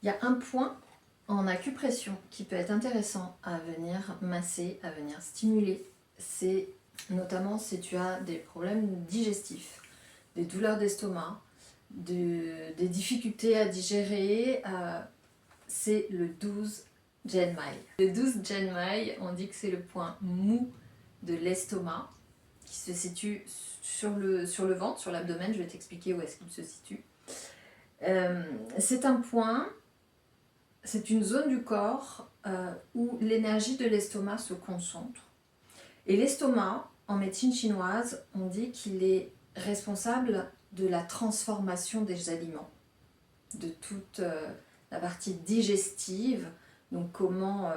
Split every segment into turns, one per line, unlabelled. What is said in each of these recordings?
Il y a un point en acupression qui peut être intéressant à venir masser, à venir stimuler. C'est notamment si tu as des problèmes digestifs, des douleurs d'estomac, des difficultés à digérer, c'est le 12 Genmai. Le 12 Genmai, on dit que c'est le point mou de l'estomac qui se situe sur le ventre, sur l'abdomen. Je vais t'expliquer où est-ce qu'il se situe. C'est un point, c'est une zone du corps où l'énergie de l'estomac se concentre. Et l'estomac, en médecine chinoise, on dit qu'il est responsable de la transformation des aliments, de toute la partie digestive, donc comment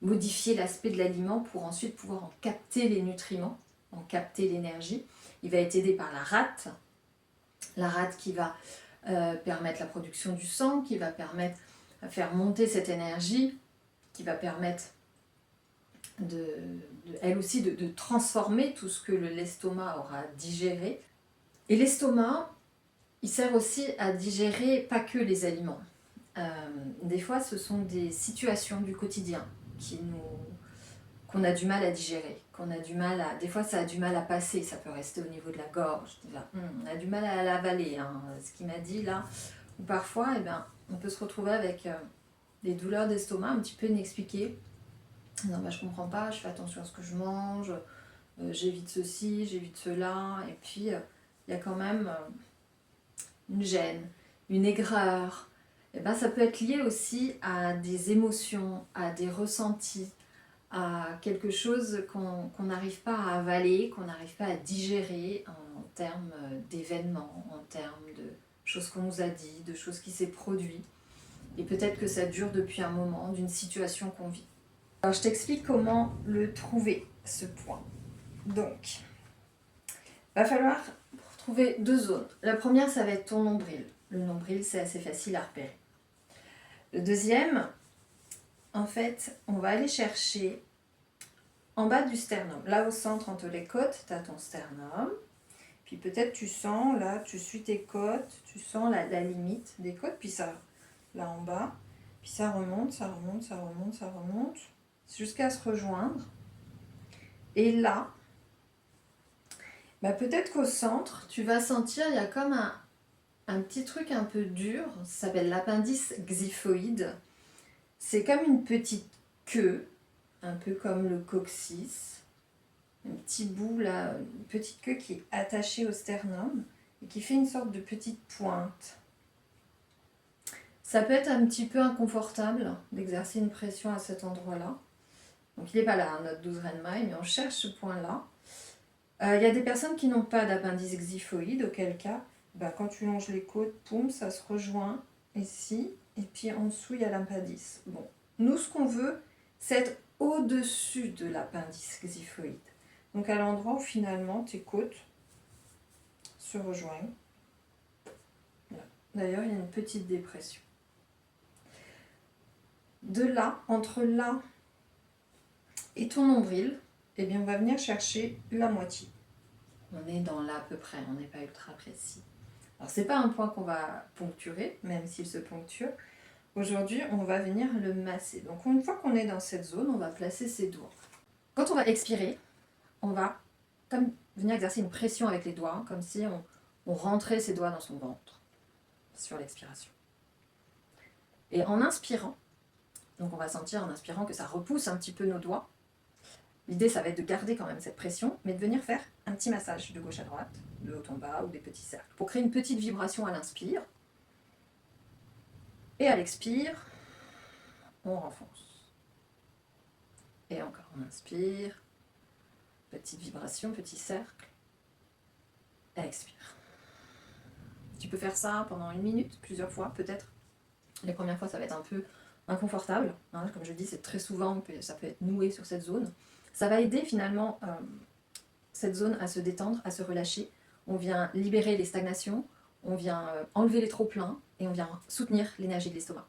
modifier l'aspect de l'aliment pour ensuite pouvoir en capter les nutriments, en capter l'énergie. Il va être aidé par la rate qui va permettre la production du sang, qui va permettre de faire monter cette énergie, qui va permettre elle aussi de transformer tout ce que l'estomac aura digéré. Et l'estomac, il sert aussi à digérer pas que les aliments. Des fois, ce sont des situations du quotidien qu'on a du mal à digérer, des fois ça a du mal à passer, ça peut rester au niveau de la gorge, on a du mal à l'avaler, ce qu'il m'a dit là, ou parfois on peut se retrouver avec des douleurs d'estomac un petit peu inexpliquées. Non, je comprends pas, je fais attention à ce que je mange, j'évite ceci, j'évite cela, et puis il y a quand même une gêne, une aigreur. Ça peut être lié aussi à des émotions, à des ressentis, à quelque chose qu'on n'arrive pas à avaler, qu'on n'arrive pas à digérer en termes d'événements, en termes de choses qu'on nous a dit, de choses qui s'est produites. Et peut-être que ça dure depuis un moment, d'une situation qu'on vit. Alors je t'explique comment le trouver, ce point. Donc, il va falloir trouver deux zones. La première, ça va être ton nombril. Le nombril, c'est assez facile à repérer. Le deuxième, en fait, on va aller chercher en bas du sternum. Là, au centre, entre les côtes, tu as ton sternum. Puis peut-être tu sens, là, tu suis tes côtes, tu sens la limite des côtes, puis ça, là en bas. Puis ça remonte, ça remonte, ça remonte, ça remonte, jusqu'à se rejoindre. Et là, peut-être qu'au centre, tu vas sentir, il y a comme un petit truc un peu dur, ça s'appelle l'appendice xiphoïde. C'est comme une petite queue, un peu comme le coccyx, un petit bout là, une petite queue qui est attachée au sternum et qui fait une sorte de petite pointe. Ça peut être un petit peu inconfortable d'exercer une pression à cet endroit-là. Donc il n'est pas là, notre 12 Renmai, mais on cherche ce point-là. Il y a des personnes qui n'ont pas d'appendice xiphoïde, auquel cas, quand tu longes les côtes, poum, ça se rejoint ici, et puis en dessous, il y a l'appendice. Bon, nous, ce qu'on veut, c'est être au-dessus de l'appendice xiphoïde. Donc à l'endroit où finalement tes côtes se rejoignent. D'ailleurs, il y a une petite dépression. De là, entre là et ton nombril, on va venir chercher la moitié. On est dans là à peu près, on n'est pas ultra précis. Alors c'est pas un point qu'on va poncturer, même s'il se poncture. Aujourd'hui, on va venir le masser. Donc une fois qu'on est dans cette zone, on va placer ses doigts. Quand on va expirer, on va comme venir exercer une pression avec les doigts, comme si on rentrait ses doigts dans son ventre, sur l'expiration. Et en inspirant, donc on va sentir en inspirant que ça repousse un petit peu nos doigts. L'idée, ça va être de garder quand même cette pression, mais de venir faire un petit massage de gauche à droite, de haut en bas ou des petits cercles, pour créer une petite vibration à l'inspire. Et à l'expire, on renfonce. Et encore, on inspire, petite vibration, petit cercle, et expire. Tu peux faire ça pendant 1 minute, plusieurs fois peut-être. Les premières fois, ça va être un peu inconfortable. Comme je dis, c'est très souvent, ça peut être noué sur cette zone. Ça va aider finalement cette zone à se détendre, à se relâcher. On vient libérer les stagnations, on vient enlever les trop-pleins et on vient soutenir l'énergie de l'estomac.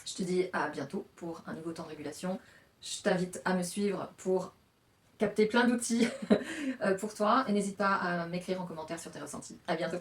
Je te dis à bientôt pour un nouveau temps de régulation. Je t'invite à me suivre pour capter plein d'outils pour toi et n'hésite pas à m'écrire en commentaire sur tes ressentis. À bientôt.